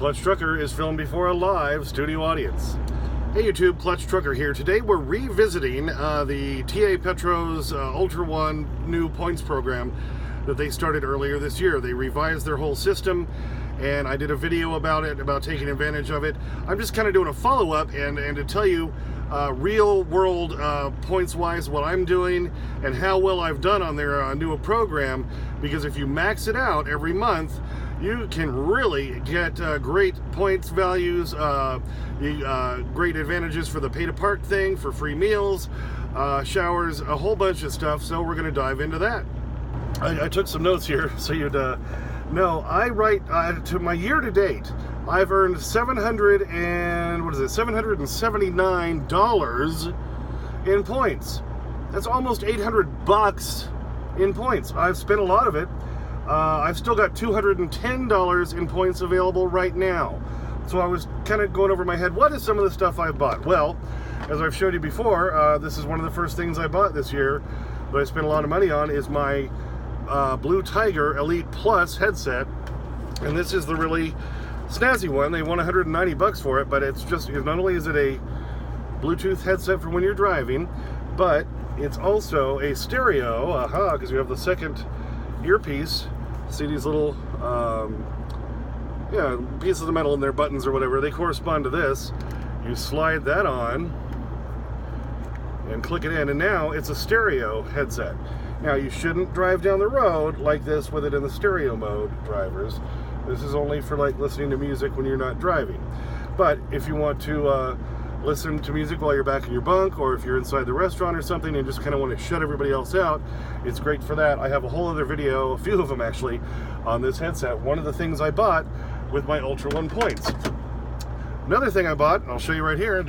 Clutch Trucker is filmed before a live studio audience. Hey YouTube, Clutch Trucker here. Today we're revisiting the TA Petro's Ultra One new points program that they started earlier this year. They revised their whole system, and I did a video about it, about taking advantage of it. I'm just kind of doing a follow-up and to tell you real world points-wise what I'm doing and how well I've done on their new program, because if you max it out every month, you can really get great points values, great advantages for the pay-to-park thing, for free meals, showers, a whole bunch of stuff. So we're going to dive into that. I took some notes here so you'd know. I write to my year-to-date, I've earned $779 in points. That's almost $800 in points. I've spent a lot of it. I've still got $210 in points available right now. So I was kind of going over my head, what is some of the stuff I've bought? Well, as I've showed you before, this is one of the first things I bought this year that I spent a lot of money on, is my Blue Tiger Elite Plus headset. And this is the really snazzy one. They want $190 for it, but it's just, not only is it a Bluetooth headset for when you're driving, but it's also a stereo, because you have the second earpiece. See these little pieces of metal in their buttons or whatever, they correspond to this. You slide that on and click it in, and now it's a stereo headset. Now you shouldn't drive down the road like this with it in the stereo mode, drivers. This is only for like listening to music when you're not driving. But if you want to listen to music while you're back in your bunk, or if you're inside the restaurant or something and just kind of want to shut everybody else out, it's great for that. I have a whole other video, a few of them actually, on this headset. One of the things I bought with my Ultra One points. Another thing I bought, I'll show you right here.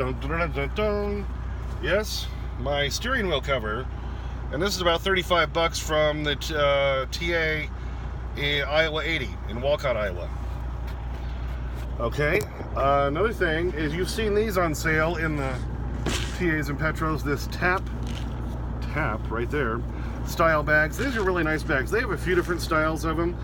Yes, my steering wheel cover. And this is about $35 from the TA Iowa 80 in Walcott, Iowa. Okay, another thing is, you've seen these on sale in the TAs and Petros, this tap right there, style bags. These are really nice bags. They have a few different styles of them.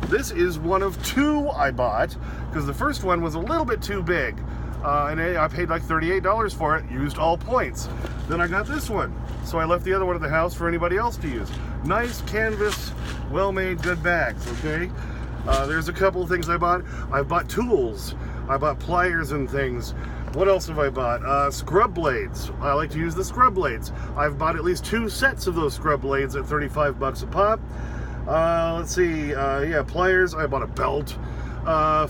This is one of two I bought, because the first one was a little bit too big, and I paid like $38 for it, used all points. Then I got this one, so I left the other one at the house for anybody else to use. Nice canvas, well-made, good bags, okay? There's a couple of things I bought. I've bought tools. I bought pliers and things. What else have I bought? Scrub blades. I like to use the scrub blades. I've bought at least 2 sets of those scrub blades at $35 a pop. Let's see. Yeah, pliers. I bought a belt.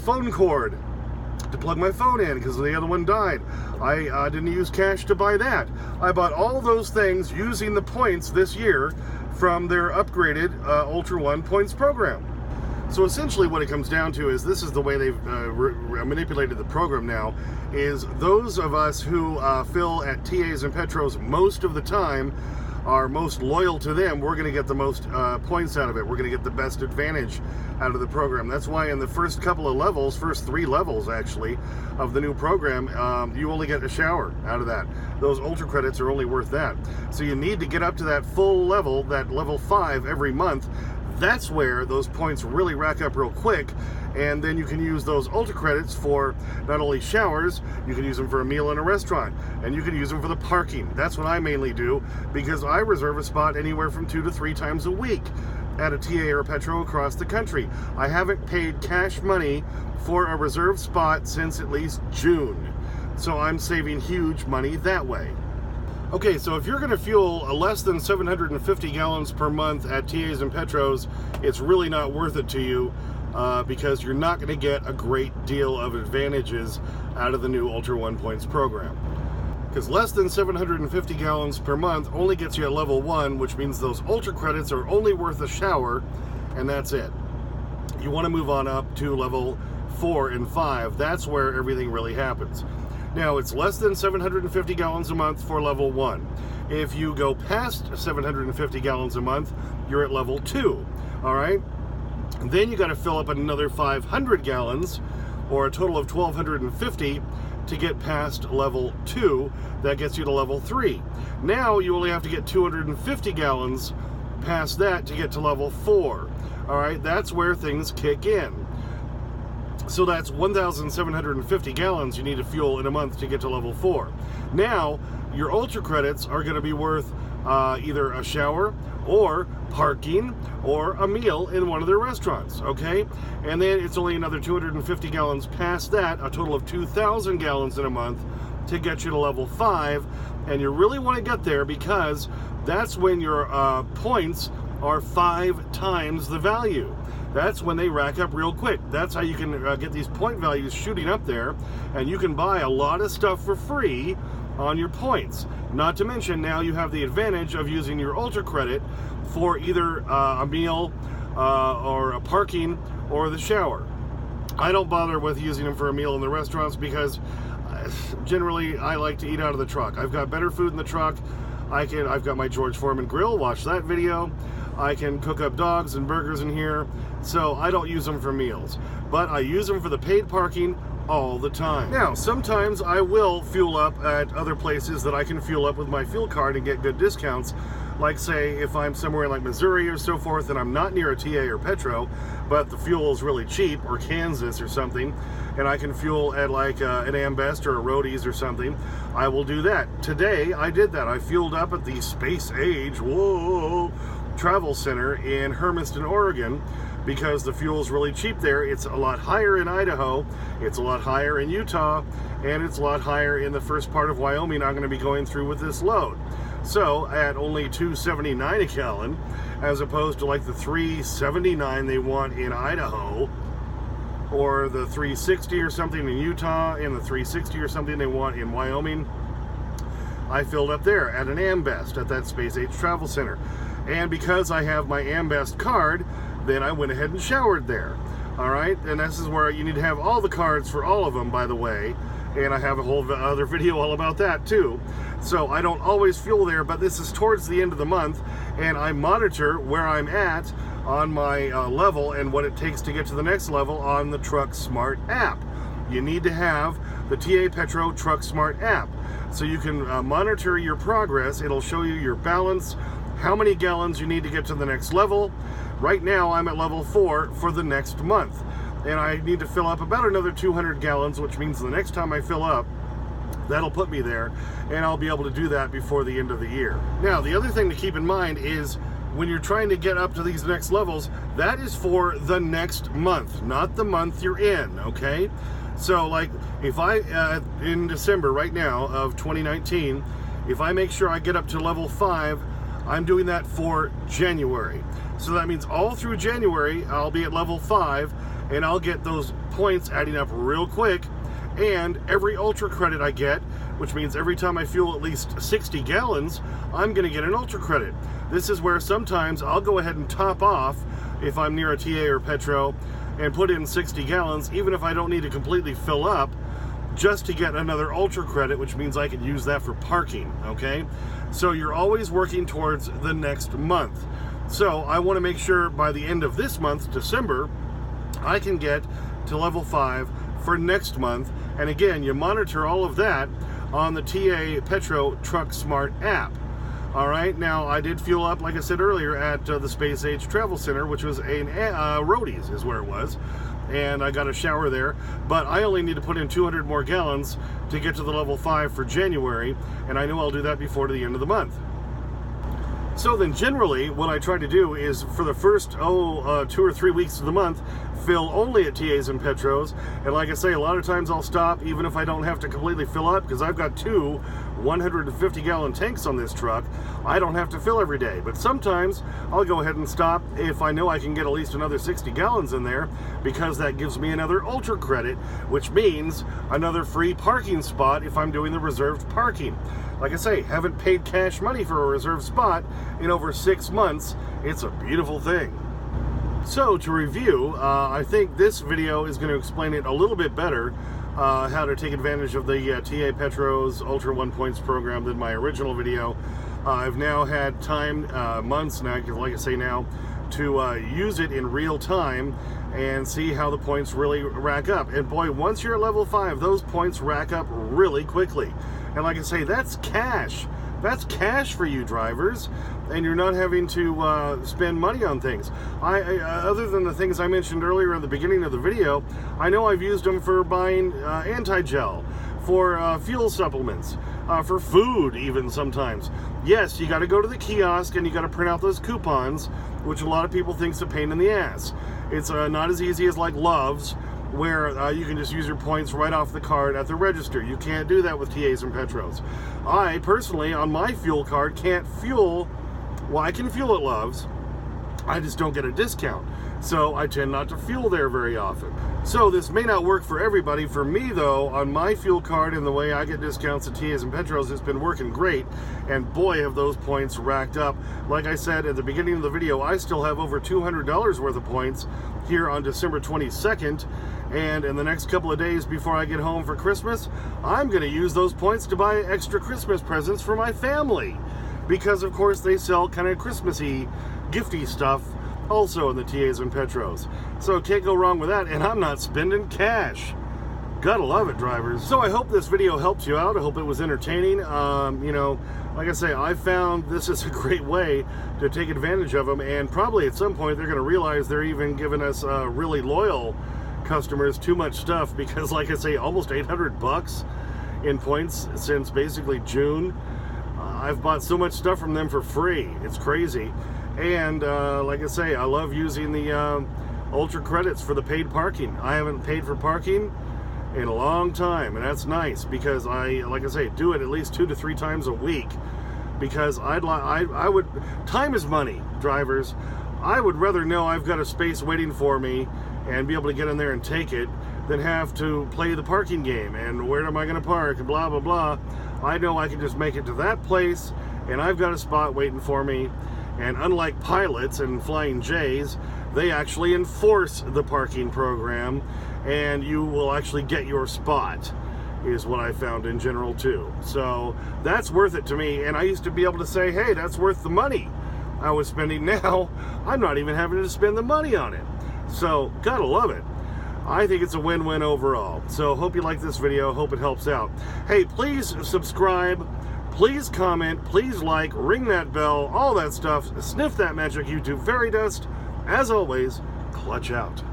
Phone cord to plug my phone in because the other one died. I didn't use cash to buy that. I bought all those things using the points this year from their upgraded Ultra One points program. So essentially what it comes down to is, this is the way they've manipulated the program now, is those of us who fill at TAs and Petros most of the time, are most loyal to them, we're going to get the most points out of it. We're going to get the best advantage out of the program. That's why in the first couple of levels, first 3 levels actually, of the new program, you only get a shower out of that. Those Ultra credits are only worth that. So you need to get up to that full level, that level 5 every month. That's where those points really rack up real quick, and then you can use those Ultra credits for not only showers, you can use them for a meal in a restaurant, and you can use them for the parking. That's what I mainly do, because I reserve a spot anywhere from 2 to 3 times a week at a TA or a Petro across the country. I haven't paid cash money for a reserved spot since at least June, so I'm saving huge money that way. Okay, so if you're going to fuel less than 750 gallons per month at TAs and Petros, it's really not worth it to you, because you're not going to get a great deal of advantages out of the new Ultra One points program. Because less than 750 gallons per month only gets you at level 1, which means those Ultra credits are only worth a shower, and that's it. You want to move on up to level 4 and 5. That's where everything really happens. Now, it's less than 750 gallons a month for level 1. If you go past 750 gallons a month, you're at level 2, all right? And then you got to fill up another 500 gallons, or a total of 1,250, to get past level 2. That gets you to level 3. Now, you only have to get 250 gallons past that to get to level 4. All right, that's where things kick in. So that's 1,750 gallons you need to fuel in a month to get to level 4. Now, your Ultra credits are going to be worth either a shower or parking or a meal in one of their restaurants, okay? And then it's only another 250 gallons past that, a total of 2,000 gallons in a month to get you to level 5. And you really want to get there because that's when your points are 5 times the value. That's when they rack up real quick. That's how you can get these point values shooting up there, and you can buy a lot of stuff for free on your points. Not to mention, now you have the advantage of using your Ultra credit for either a meal or a parking or the shower. I don't bother with using them for a meal in the restaurants because generally I like to eat out of the truck. I've got better food in the truck. I've got my George Foreman grill, watch that video. I can cook up dogs and burgers in here, so I don't use them for meals. But I use them for the paid parking all the time. Now, sometimes I will fuel up at other places that I can fuel up with my fuel card and get good discounts. Like, say, if I'm somewhere like Missouri or so forth and I'm not near a TA or Petro, but the fuel is really cheap, or Kansas or something, and I can fuel at like an Ambest or a Roadies or something, I will do that. Today, I did that. I fueled up at the Space Age, Travel Center in Hermiston, Oregon, because the fuel is really cheap there. It's a lot higher in Idaho, it's a lot higher in Utah, and it's a lot higher in the first part of Wyoming I'm going to be going through with this load. So at only $2.79 a gallon, as opposed to like the $3.79 they want in Idaho, or the $3.60 or something in Utah, and the $3.60 or something they want in Wyoming, I filled up there at an Ambest at that Space Age Travel Center. And because I have my Ambest card, then I went ahead and showered there. All right, and this is where you need to have all the cards for all of them, by the way. And I have a whole other video all about that too. So I don't always fuel there, but this is towards the end of the month, and I monitor where I'm at on my level and what it takes to get to the next level on the Truck Smart app. You need to have the TA Petro Truck Smart app so you can monitor your progress. It'll show you your balance, how many gallons you need to get to the next level. Right now I'm at level 4 for the next month, and I need to fill up about another 200 gallons, which means the next time I fill up, that'll put me there, and I'll be able to do that before the end of the year. Now, the other thing to keep in mind is when you're trying to get up to these next levels, that is for the next month, not the month you're in, okay? So like if I, in December right now of 2019, if I make sure I get up to level 5, I'm doing that for January. So that means all through January, I'll be at level 5, and I'll get those points adding up real quick. And every Ultra credit I get, which means every time I fuel at least 60 gallons, I'm going to get an Ultra credit. This is where sometimes I'll go ahead and top off if I'm near a TA or Petro and put in 60 gallons, even if I don't need to completely fill up, just to get another Ultra credit, which means I can use that for parking, okay? So you're always working towards the next month. So I want to make sure by the end of this month, December, I can get to level 5 for next month. And again, you monitor all of that on the TA Petro Truck Smart app. All right, now I did fuel up, like I said earlier, at the Space Age Travel Center, which was a Roadies is where it was. And I got a shower there, but I only need to put in 200 more gallons to get to the level 5 for January, and I know I'll do that before the end of the month. So then generally what I try to do is for the first 2 or 3 weeks of the month, fill only at TAs and Petros, and like I say, a lot of times I'll stop even if I don't have to completely fill up, because I've got 2 150-gallon tanks on this truck. I don't have to fill every day, but sometimes I'll go ahead and stop if I know I can get at least another 60 gallons in there, because that gives me another Ultra credit, which means another free parking spot if I'm doing the reserved parking. Like I say, haven't paid cash money for a reserved spot in over 6 months. It's a beautiful thing. So to review, I think this video is going to explain it a little bit better, how to take advantage of the TA Petro's Ultra One Points program than my original video. I've now had time, months now, like I say now, to use it in real time and see how the points really rack up. And boy, once you're at level 5, those points rack up really quickly. And like I say, that's cash. That's cash for you drivers, and you're not having to spend money on things. Other than the things I mentioned earlier in the beginning of the video, I know I've used them for buying anti-gel, for fuel supplements, for food even sometimes. Yes, you got to go to the kiosk and you got to print out those coupons, which a lot of people think's a pain in the ass. It's not as easy as like Love's, where you can just use your points right off the card at the register. You can't do that with TAs and Petros. I personally, on my fuel card, can't fuel. Well, I can fuel at Love's. I just don't get a discount. So I tend not to fuel there very often. So this may not work for everybody. For me though, on my fuel card and the way I get discounts at TAs and Petros, it's been working great. And boy, have those points racked up. Like I said at the beginning of the video, I still have over $200 worth of points here on December 22nd. And in the next couple of days before I get home for Christmas, I'm going to use those points to buy extra Christmas presents for my family. Because of course they sell kind of Christmassy, gifty stuff also in the TAs and Petros. So can't go wrong with that, and I'm not spending cash. Gotta love it, drivers. So I hope this video helps you out. I hope it was entertaining. You know, like I say, I found this is a great way to take advantage of them, and probably at some point they're gonna realize they're even giving us really loyal customers too much stuff, because like I say, almost 800 bucks in points since basically June. I've bought so much stuff from them for free. It's crazy. And like I say, I love using the Ultra credits for the paid parking. I haven't paid for parking in a long time, and that's nice, because like I say, do it at least 2 to 3 times a week, because I would, time is money, drivers. I would rather know I've got a space waiting for me and be able to get in there and take it than have to play the parking game and where am I going to park and blah blah blah. I know I can just make it to that place and I've got a spot waiting for me. And unlike pilots and flying J's, they actually enforce the parking program, and you will actually get your spot, is what I found in general too. So that's worth it to me, and I used to be able to say, hey, that's worth the money I was spending. Now I'm not even having to spend the money on it. So gotta love it. I think it's a win-win overall. So hope you like this video, hope it helps out. Hey, please subscribe, please comment, please like, ring that bell, all that stuff. Sniff that magic YouTube fairy dust. As always, clutch out.